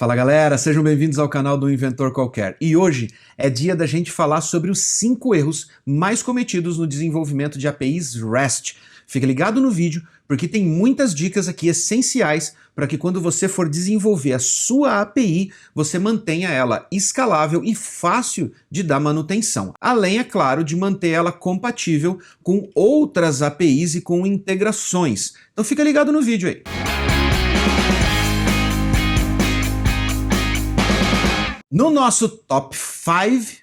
Fala galera, sejam bem-vindos ao canal do Inventor Qualquer. E hoje é dia da gente falar sobre os 5 erros mais cometidos no desenvolvimento de APIs REST. Fica ligado no vídeo, porque tem muitas dicas aqui essenciais para que quando você for desenvolver a sua API, você mantenha ela escalável e fácil de dar manutenção. Além, é claro, de manter ela compatível com outras APIs e com integrações. Então fica ligado no vídeo aí. No nosso Top 5,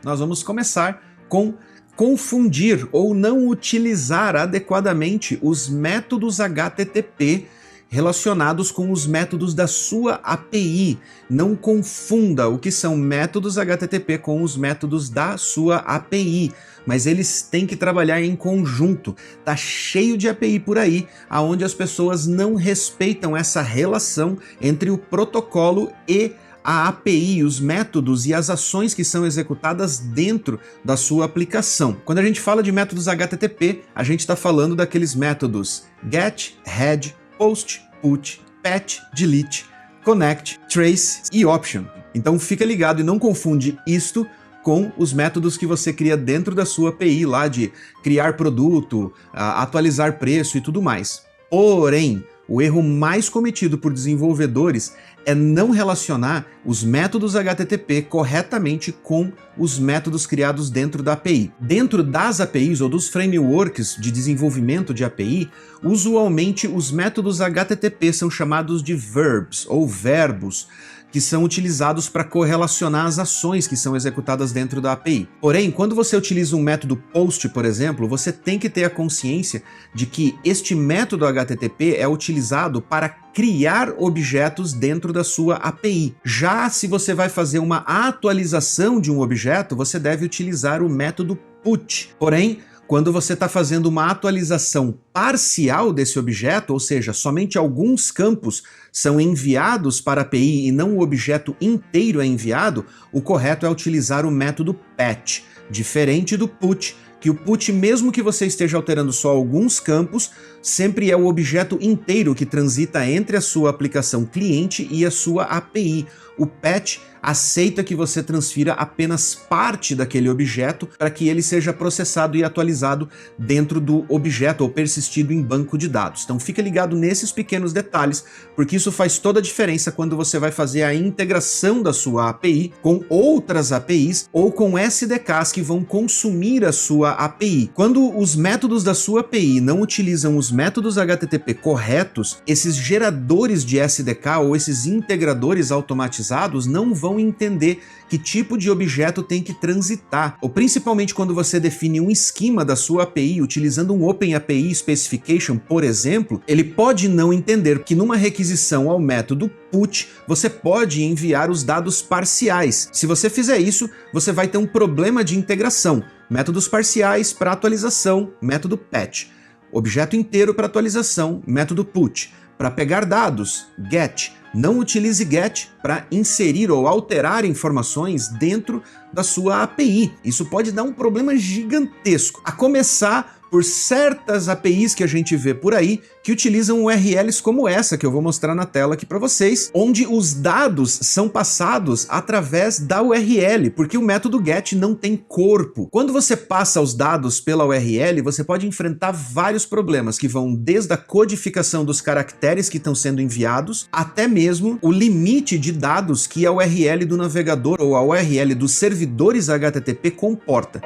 nós vamos começar com confundir ou não utilizar adequadamente os métodos HTTP relacionados com os métodos da sua API. Não confunda o que são métodos HTTP com os métodos da sua API, mas eles têm que trabalhar em conjunto. Tá cheio de API por aí, onde as pessoas não respeitam essa relação entre o protocolo e a API, os métodos e as ações que são executadas dentro da sua aplicação. Quando a gente fala de métodos HTTP, a gente está falando daqueles métodos GET, HEAD, POST, PUT, PATCH, DELETE, CONNECT, TRACE e OPTION. Então fica ligado e não confunde isto com os métodos que você cria dentro da sua API lá de criar produto, atualizar preço e tudo mais. Porém, o erro mais cometido por desenvolvedores é não relacionar os métodos HTTP corretamente com os métodos criados dentro da API. Dentro das APIs ou dos frameworks de desenvolvimento de API, usualmente os métodos HTTP são chamados de verbs ou verbos, que são utilizados para correlacionar as ações que são executadas dentro da API. Porém, quando você utiliza um método POST, por exemplo, você tem que ter a consciência de que este método HTTP é utilizado para criar objetos dentro da sua API. Já se você vai fazer uma atualização de um objeto, você deve utilizar o método PUT. Porém, quando você está fazendo uma atualização parcial desse objeto, ou seja, somente alguns campos são enviados para a API e não o objeto inteiro é enviado, o correto é utilizar o método PATCH, diferente do PUT, que o PUT, mesmo que você esteja alterando só alguns campos, sempre é o objeto inteiro que transita entre a sua aplicação cliente e a sua API. O PATCH aceita que você transfira apenas parte daquele objeto para que ele seja processado e atualizado dentro do objeto ou persistido em banco de dados. Então fica ligado nesses pequenos detalhes, porque isso faz toda a diferença quando você vai fazer a integração da sua API com outras APIs ou com SDKs que vão consumir a sua API. Quando os métodos da sua API não utilizam os métodos HTTP corretos, esses geradores de SDK ou esses integradores automatizados não vão entender que tipo de objeto tem que transitar, ou principalmente quando você define um esquema da sua API utilizando um OpenAPI Specification, por exemplo, ele pode não entender que numa requisição ao método PUT, você pode enviar os dados parciais. Se você fizer isso, você vai ter um problema de integração. Métodos parciais para atualização, método PATCH. Objeto inteiro para atualização, método PUT. Para pegar dados, GET. Não utilize GET para inserir ou alterar informações dentro da sua API. Isso pode dar um problema gigantesco. A começar por certas APIs que a gente vê por aí que utilizam URLs como essa que eu vou mostrar na tela aqui para vocês, onde os dados são passados através da URL, porque o método GET não tem corpo. Quando você passa os dados pela URL, você pode enfrentar vários problemas que vão desde a codificação dos caracteres que estão sendo enviados, até mesmo o limite de dados que a URL do navegador ou a URL dos servidores HTTP comporta.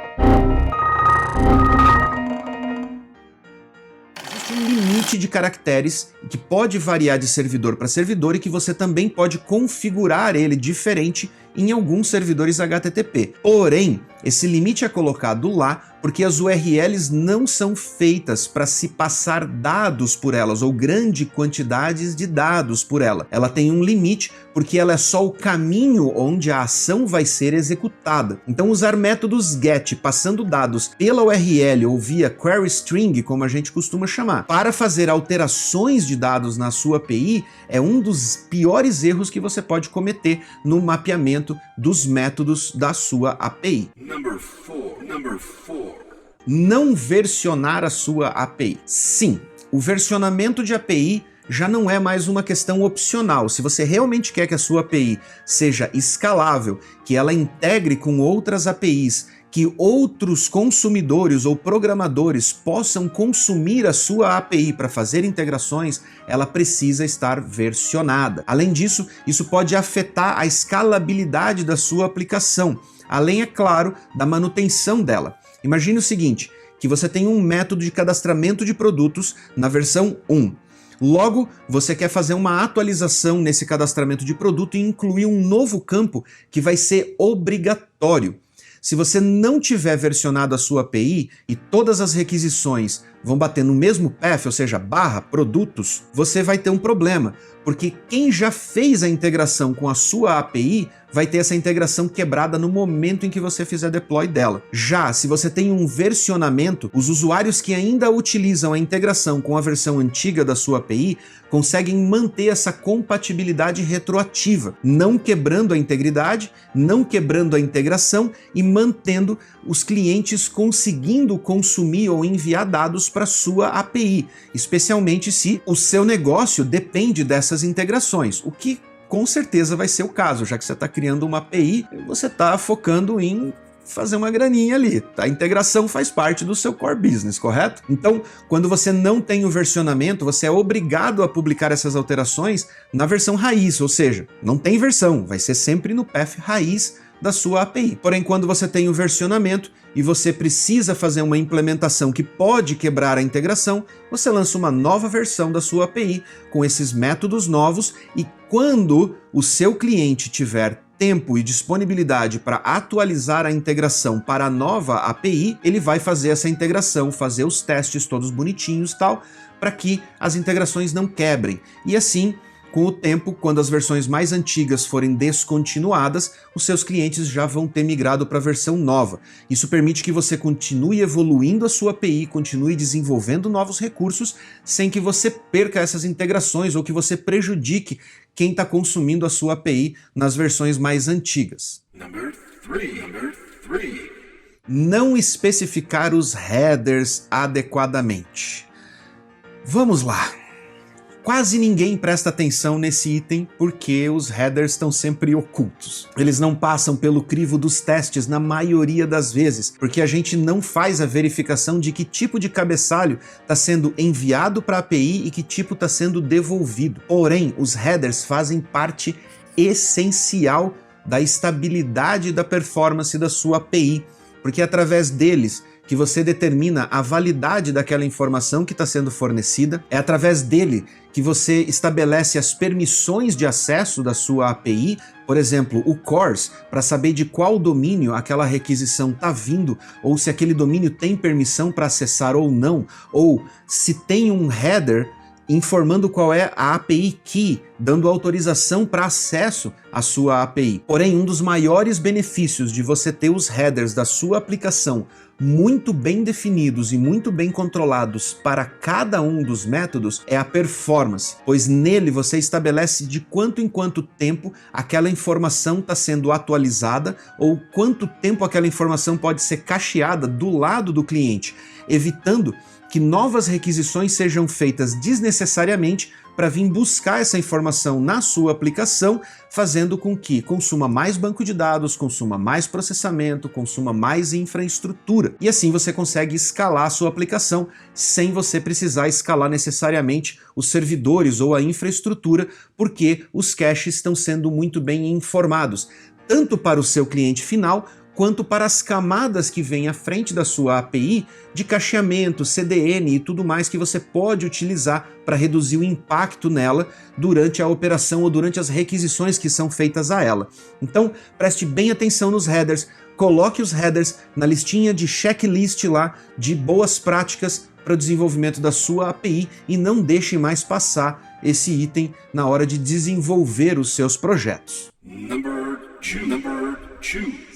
Um limite de caracteres que pode variar de servidor para servidor e que você também pode configurar ele diferente em alguns servidores HTTP. Porém, esse limite é colocado lá porque as URLs não são feitas para se passar dados por elas ou grande quantidades de dados por ela. Ela tem um limite porque ela é só o caminho onde a ação vai ser executada. Então usar métodos GET passando dados pela URL ou via query string, como a gente costuma chamar, para fazer alterações de dados na sua API é um dos piores erros que você pode cometer no mapeamento dos métodos da sua API. Number 4. Não versionar a sua API. Sim, o versionamento de API já não é mais uma questão opcional. Se você realmente quer que a sua API seja escalável, que ela integre com outras APIs, que outros consumidores ou programadores possam consumir a sua API para fazer integrações, ela precisa estar versionada. Além disso, isso pode afetar a escalabilidade da sua aplicação, além, é claro, da manutenção dela. Imagine o seguinte, que você tem um método de cadastramento de produtos na versão 1. Logo, você quer fazer uma atualização nesse cadastramento de produto e incluir um novo campo que vai ser obrigatório. Se você não tiver versionado a sua API e todas as requisições vão bater no mesmo path, ou seja, barra produtos, você vai ter um problema, porque quem já fez a integração com a sua API vai ter essa integração quebrada no momento em que você fizer deploy dela. Já se você tem um versionamento, os usuários que ainda utilizam a integração com a versão antiga da sua API conseguem manter essa compatibilidade retroativa, não quebrando a integridade, não quebrando a integração e mantendo os clientes conseguindo consumir ou enviar dados para sua API, especialmente se o seu negócio depende dessas integrações, o que com certeza vai ser o caso, já que você está criando uma API, você está focando em fazer uma graninha ali. A integração faz parte do seu core business, correto? Então, quando você não tem o versionamento, você é obrigado a publicar essas alterações na versão raiz, ou seja, não tem versão, vai ser sempre no path raiz da sua API. Porém, quando você tem o versionamento e você precisa fazer uma implementação que pode quebrar a integração, você lança uma nova versão da sua API com esses métodos novos e quando o seu cliente tiver tempo e disponibilidade para atualizar a integração para a nova API, ele vai fazer essa integração, fazer os testes todos bonitinhos e tal, para que as integrações não quebrem. E assim, com o tempo, quando as versões mais antigas forem descontinuadas, os seus clientes já vão ter migrado para a versão nova. Isso permite que você continue evoluindo a sua API, continue desenvolvendo novos recursos, sem que você perca essas integrações ou que você prejudique quem está consumindo a sua API nas versões mais antigas. Number three. Não especificar os headers adequadamente. Vamos lá. Quase ninguém presta atenção nesse item porque os headers estão sempre ocultos. Eles não passam pelo crivo dos testes na maioria das vezes, porque a gente não faz a verificação de que tipo de cabeçalho está sendo enviado para a API e que tipo está sendo devolvido. Porém, os headers fazem parte essencial da estabilidade e da performance da sua API, porque é através deles que você determina a validade daquela informação que está sendo fornecida, é através dele que você estabelece as permissões de acesso da sua API, por exemplo, o CORS, para saber de qual domínio aquela requisição está vindo, ou se aquele domínio tem permissão para acessar ou não, ou se tem um header informando qual é a API Key, dando autorização para acesso à sua API. Porém, um dos maiores benefícios de você ter os headers da sua aplicação muito bem definidos e muito bem controlados para cada um dos métodos é a performance, pois nele você estabelece de quanto em quanto tempo aquela informação está sendo atualizada ou quanto tempo aquela informação pode ser cacheada do lado do cliente, evitando que novas requisições sejam feitas desnecessariamente para vir buscar essa informação na sua aplicação, fazendo com que consuma mais banco de dados, consuma mais processamento, consuma mais infraestrutura. E assim você consegue escalar a sua aplicação sem você precisar escalar necessariamente os servidores ou a infraestrutura, porque os caches estão sendo muito bem informados, tanto para o seu cliente final, quanto para as camadas que vêm à frente da sua API de cacheamento, CDN e tudo mais que você pode utilizar para reduzir o impacto nela durante a operação ou durante as requisições que são feitas a ela. Então, preste bem atenção nos headers, coloque os headers na listinha de checklist lá de boas práticas para o desenvolvimento da sua API e não deixe mais passar esse item na hora de desenvolver os seus projetos. Number two.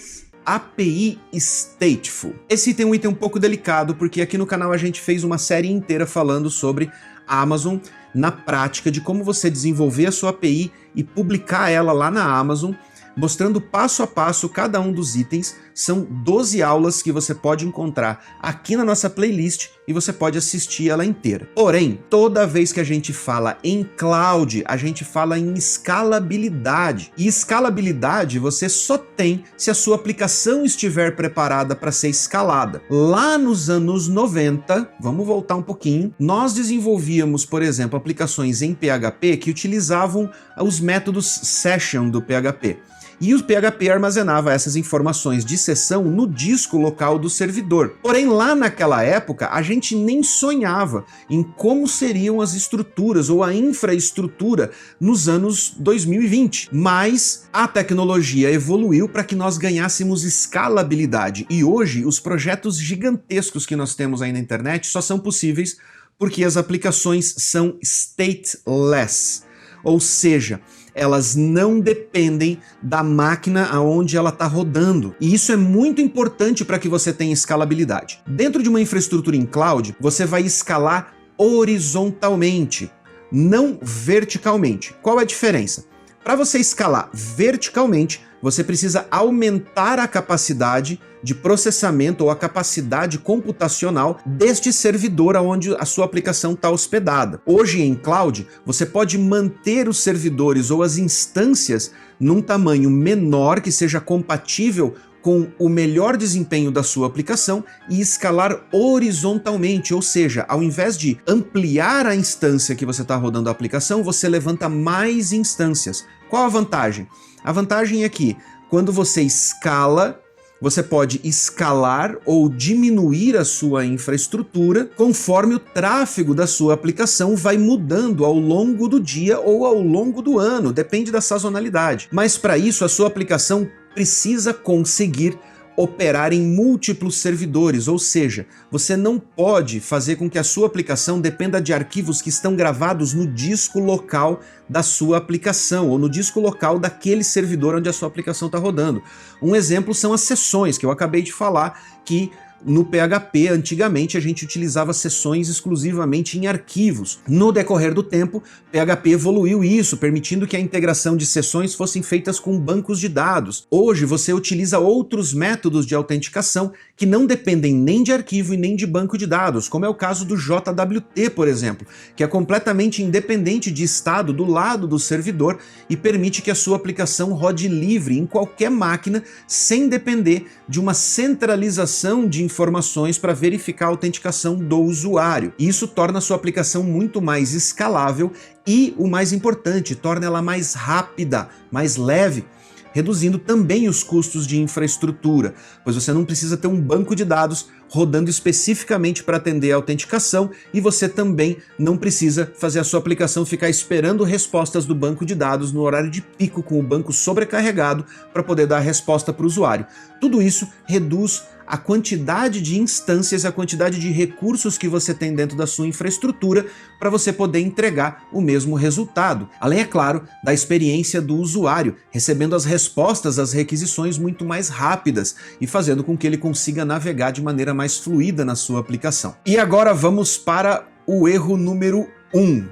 API Stateful. Esse item é um item um pouco delicado, porque aqui no canal a gente fez uma série inteira falando sobre a Amazon na prática, de como você desenvolver a sua API e publicar ela lá na Amazon, mostrando passo a passo cada um dos itens são 12 aulas que você pode encontrar aqui na nossa playlist e você pode assistir ela inteira. Porém, toda vez que a gente fala em cloud, a gente fala em escalabilidade. E escalabilidade você só tem se a sua aplicação estiver preparada para ser escalada. Lá nos anos 90, vamos voltar um pouquinho, nós desenvolvíamos, por exemplo, aplicações em PHP que utilizavam os métodos session do PHP. E o PHP armazenava essas informações de sessão no disco local do servidor. Porém, lá naquela época, a gente nem sonhava em como seriam as estruturas ou a infraestrutura nos anos 2020. Mas a tecnologia evoluiu para que nós ganhássemos escalabilidade. E hoje, os projetos gigantescos que nós temos aí na internet só são possíveis porque as aplicações são stateless. Ou seja, elas não dependem da máquina aonde ela está rodando. E isso é muito importante para que você tenha escalabilidade. Dentro de uma infraestrutura em cloud, você vai escalar horizontalmente, não verticalmente. Qual é a diferença? Para você escalar verticalmente, você precisa aumentar a capacidade de processamento ou a capacidade computacional deste servidor onde a sua aplicação está hospedada. Hoje em cloud, você pode manter os servidores ou as instâncias num tamanho menor que seja compatível com o melhor desempenho da sua aplicação e escalar horizontalmente, ou seja, ao invés de ampliar a instância que você está rodando a aplicação, você levanta mais instâncias. Qual a vantagem? A vantagem é que quando você escala, você pode escalar ou diminuir a sua infraestrutura conforme o tráfego da sua aplicação vai mudando ao longo do dia ou ao longo do ano, depende da sazonalidade. Mas para isso a sua aplicação precisa conseguir operar em múltiplos servidores, ou seja, você não pode fazer com que a sua aplicação dependa de arquivos que estão gravados no disco local da sua aplicação ou no disco local daquele servidor onde a sua aplicação está rodando. Um exemplo são as sessões, que eu acabei de falar que no PHP, antigamente, a gente utilizava sessões exclusivamente em arquivos. No decorrer do tempo, PHP evoluiu isso, permitindo que a integração de sessões fossem feitas com bancos de dados. Hoje, você utiliza outros métodos de autenticação que não dependem nem de arquivo e nem de banco de dados, como é o caso do JWT, por exemplo, que é completamente independente de estado do lado do servidor e permite que a sua aplicação rode livre em qualquer máquina, sem depender de uma centralização de informações para verificar a autenticação do usuário. Isso torna a sua aplicação muito mais escalável e, o mais importante, torna ela mais rápida, mais leve, reduzindo também os custos de infraestrutura, pois você não precisa ter um banco de dados rodando especificamente para atender a autenticação e você também não precisa fazer a sua aplicação ficar esperando respostas do banco de dados no horário de pico com o banco sobrecarregado para poder dar a resposta para o usuário. Tudo isso reduz a quantidade de instâncias, a quantidade de recursos que você tem dentro da sua infraestrutura para você poder entregar o mesmo resultado. Além, é claro, da experiência do usuário, recebendo as respostas às requisições muito mais rápidas e fazendo com que ele consiga navegar de maneira mais fluida na sua aplicação. E agora vamos para o erro número 1.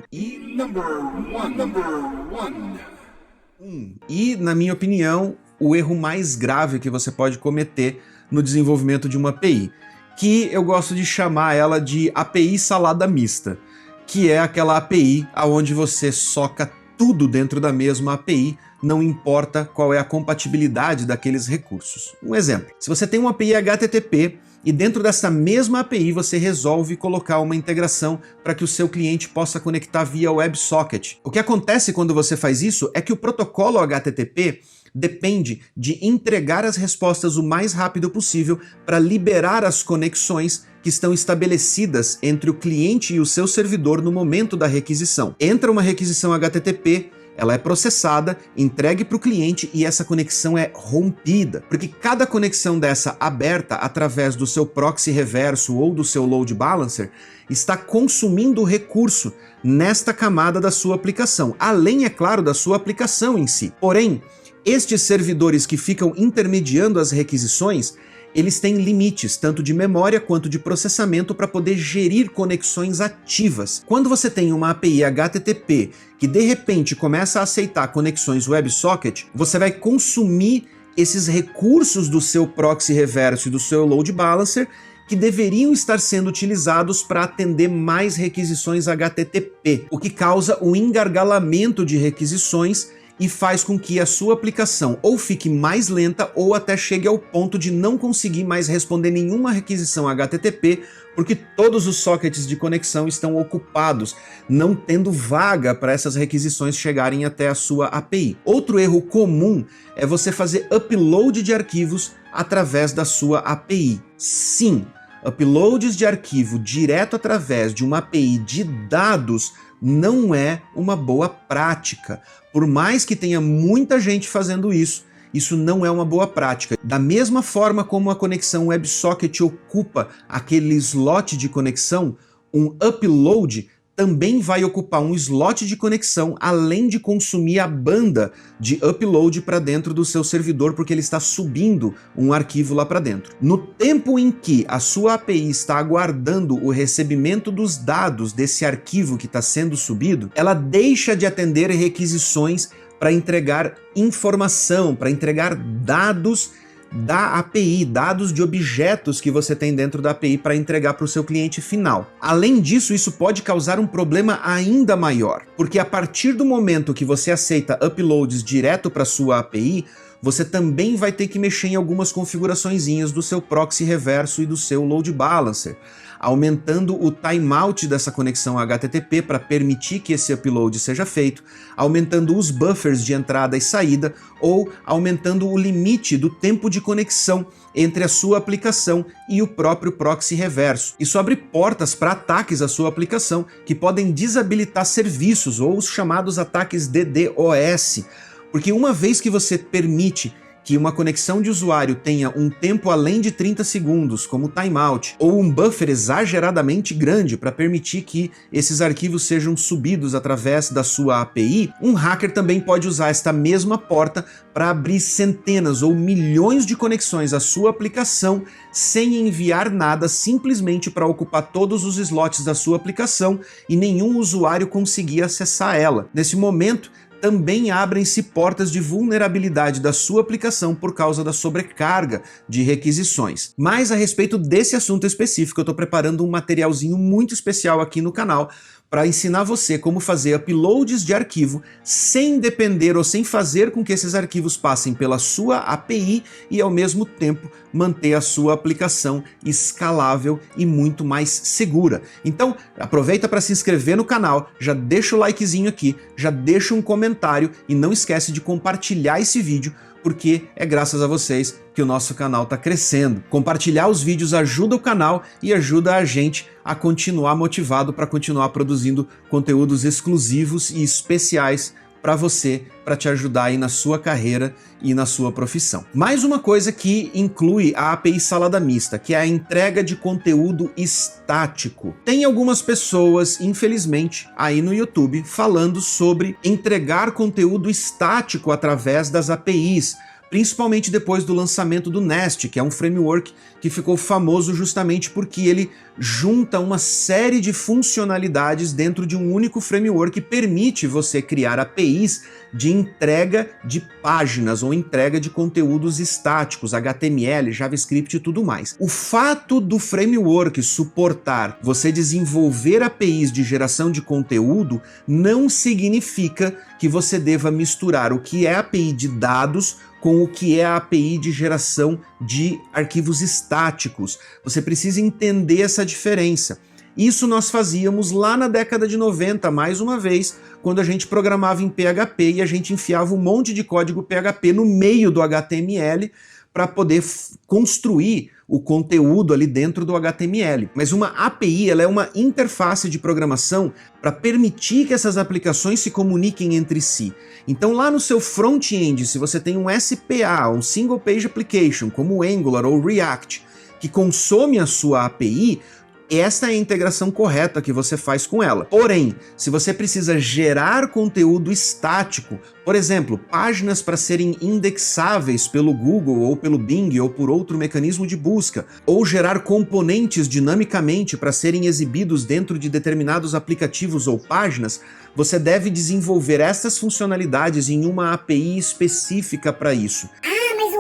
E, na minha opinião, o erro mais grave que você pode cometer no desenvolvimento de uma API, que eu gosto de chamar ela de API salada mista, que é aquela API onde você soca tudo dentro da mesma API, não importa qual é a compatibilidade daqueles recursos. Um exemplo, se você tem uma API HTTP e dentro dessa mesma API você resolve colocar uma integração para que o seu cliente possa conectar via WebSocket. O que acontece quando você faz isso é que o protocolo HTTP depende de entregar as respostas o mais rápido possível para liberar as conexões que estão estabelecidas entre o cliente e o seu servidor no momento da requisição. Entra uma requisição HTTP, ela é processada, entregue para o cliente e essa conexão é rompida, porque cada conexão dessa aberta através do seu proxy reverso ou do seu load balancer está consumindo recurso nesta camada da sua aplicação, além, é claro, da sua aplicação em si. Porém, estes servidores que ficam intermediando as requisições, eles têm limites, tanto de memória quanto de processamento, para poder gerir conexões ativas. Quando você tem uma API HTTP que de repente começa a aceitar conexões WebSocket, você vai consumir esses recursos do seu proxy reverso e do seu load balancer que deveriam estar sendo utilizados para atender mais requisições HTTP, o que causa o engargalamento de requisições e faz com que a sua aplicação ou fique mais lenta ou até chegue ao ponto de não conseguir mais responder nenhuma requisição HTTP, porque todos os sockets de conexão estão ocupados, não tendo vaga para essas requisições chegarem até a sua API. Outro erro comum é você fazer upload de arquivos através da sua API. Sim, uploads de arquivo direto através de uma API de dados não é uma boa prática. Por mais que tenha muita gente fazendo isso, isso não é uma boa prática. Da mesma forma como a conexão WebSocket ocupa aquele slot de conexão, um upload também vai ocupar um slot de conexão, além de consumir a banda de upload para dentro do seu servidor, porque ele está subindo um arquivo lá para dentro. No tempo em que a sua API está aguardando o recebimento dos dados desse arquivo que está sendo subido, ela deixa de atender requisições para entregar informação, para entregar dados da API, dados de objetos que você tem dentro da API para entregar para o seu cliente final. Além disso, isso pode causar um problema ainda maior, porque a partir do momento que você aceita uploads direto para sua API, você também vai ter que mexer em algumas configuraçõezinhas do seu proxy reverso e do seu load balancer, aumentando o timeout dessa conexão HTTP para permitir que esse upload seja feito, aumentando os buffers de entrada e saída ou aumentando o limite do tempo de conexão entre a sua aplicação e o próprio proxy reverso. Isso abre portas para ataques à sua aplicação que podem desabilitar serviços ou os chamados ataques DDoS, porque uma vez que você permite que uma conexão de usuário tenha um tempo além de 30 segundos, como timeout, ou um buffer exageradamente grande para permitir que esses arquivos sejam subidos através da sua API, um hacker também pode usar esta mesma porta para abrir centenas ou milhões de conexões à sua aplicação sem enviar nada, simplesmente para ocupar todos os slots da sua aplicação e nenhum usuário conseguir acessar ela. Nesse momento, também abrem-se portas de vulnerabilidade da sua aplicação por causa da sobrecarga de requisições. Mas a respeito desse assunto específico, eu estou preparando um materialzinho muito especial aqui no canal para ensinar você como fazer uploads de arquivo sem depender ou sem fazer com que esses arquivos passem pela sua API e ao mesmo tempo manter a sua aplicação escalável e muito mais segura. Então aproveita para se inscrever no canal, já deixa o likezinho aqui, já deixa um comentário e não esquece de compartilhar esse vídeo, porque é graças a vocês que o nosso canal está crescendo. Compartilhar os vídeos ajuda o canal e ajuda a gente a continuar motivado para continuar produzindo conteúdos exclusivos e especiais para você, para te ajudar aí na sua carreira e na sua profissão. Mais uma coisa que inclui a API salada mista, que é a entrega de conteúdo estático. Tem algumas pessoas, infelizmente, aí no YouTube falando sobre entregar conteúdo estático através das APIs, principalmente depois do lançamento do Nest, que é um framework que ficou famoso justamente porque ele junta uma série de funcionalidades dentro de um único framework que permite você criar APIs de entrega de páginas ou entrega de conteúdos estáticos, HTML, JavaScript e tudo mais. O fato do framework suportar você desenvolver APIs de geração de conteúdo não significa que você deva misturar o que é API de dados com o que é a API de geração de arquivos estáticos. Você precisa entender essa diferença. Isso nós fazíamos lá na década de 90, mais uma vez, quando a gente programava em PHP e a gente enfiava um monte de código PHP no meio do HTML para poder construir o conteúdo ali dentro do HTML. Mas uma API, ela é uma interface de programação para permitir que essas aplicações se comuniquem entre si. Então lá no seu front-end, se você tem um SPA, um Single Page Application, como o Angular ou React, que consome a sua API, esta é a integração correta que você faz com ela. Porém, se você precisa gerar conteúdo estático, por exemplo, páginas para serem indexáveis pelo Google ou pelo Bing ou por outro mecanismo de busca, ou gerar componentes dinamicamente para serem exibidos dentro de determinados aplicativos ou páginas, você deve desenvolver essas funcionalidades em uma API específica para isso. Ah, mas o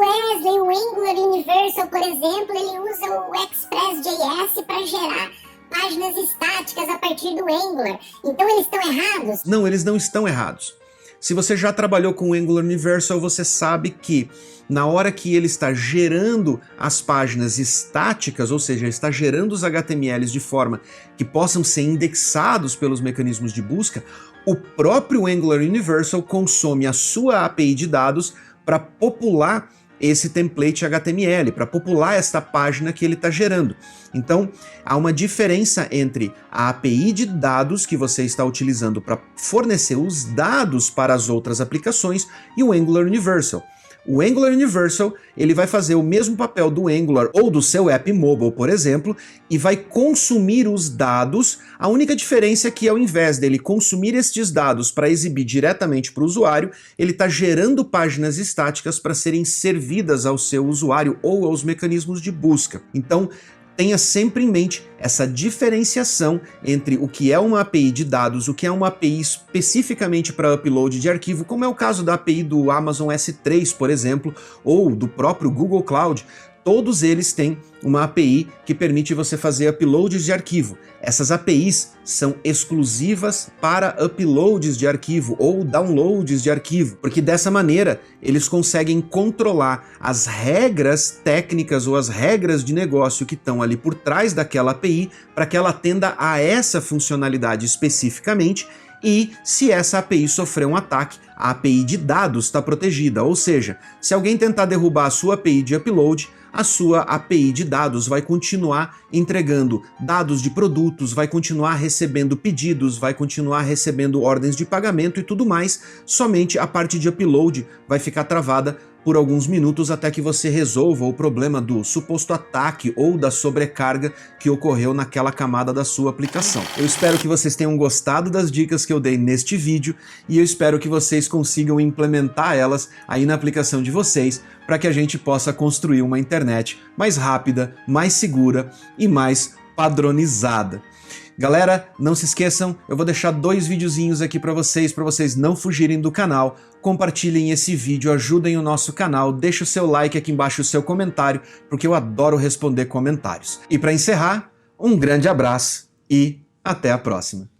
Angular Universal, por exemplo, ele usa o Express.js para gerar páginas estáticas a partir do Angular. Então eles estão errados? Não, eles não estão errados. Se você já trabalhou com o Angular Universal, você sabe que na hora que ele está gerando as páginas estáticas, ou seja, está gerando os HTMLs de forma que possam ser indexados pelos mecanismos de busca, o próprio Angular Universal consome a sua API de dados para popular esse template HTML, para popular esta página que ele está gerando. Então, há uma diferença entre a API de dados que você está utilizando para fornecer os dados para as outras aplicações e o Angular Universal. O Angular Universal, ele vai fazer o mesmo papel do Angular ou do seu app mobile, por exemplo, e vai consumir os dados. A única diferença é que ao invés dele consumir estes dados para exibir diretamente para o usuário, ele está gerando páginas estáticas para serem servidas ao seu usuário ou aos mecanismos de busca. Então, tenha sempre em mente essa diferenciação entre o que é uma API de dados, o que é uma API especificamente para upload de arquivo, como é o caso da API do Amazon S3, por exemplo, ou do próprio Google Cloud. Todos eles têm uma API que permite você fazer uploads de arquivo. Essas APIs são exclusivas para uploads de arquivo ou downloads de arquivo, porque dessa maneira eles conseguem controlar as regras técnicas ou as regras de negócio que estão ali por trás daquela API para que ela atenda a essa funcionalidade especificamente. E se essa API sofrer um ataque, a API de dados está protegida, ou seja, se alguém tentar derrubar a sua API de upload, a sua API de dados vai continuar entregando dados de produtos, vai continuar recebendo pedidos, vai continuar recebendo ordens de pagamento e tudo mais, somente a parte de upload vai ficar travada por alguns minutos até que você resolva o problema do suposto ataque ou da sobrecarga que ocorreu naquela camada da sua aplicação. Eu espero que vocês tenham gostado das dicas que eu dei neste vídeo e eu espero que vocês consigam implementar elas aí na aplicação de vocês para que a gente possa construir uma internet mais rápida, mais segura e mais padronizada. Galera, não se esqueçam, eu vou deixar 2 videozinhos aqui para vocês não fugirem do canal. Compartilhem esse vídeo, ajudem o nosso canal, deixe o seu like aqui embaixo, o seu comentário, porque eu adoro responder comentários. E para encerrar, um grande abraço e até a próxima.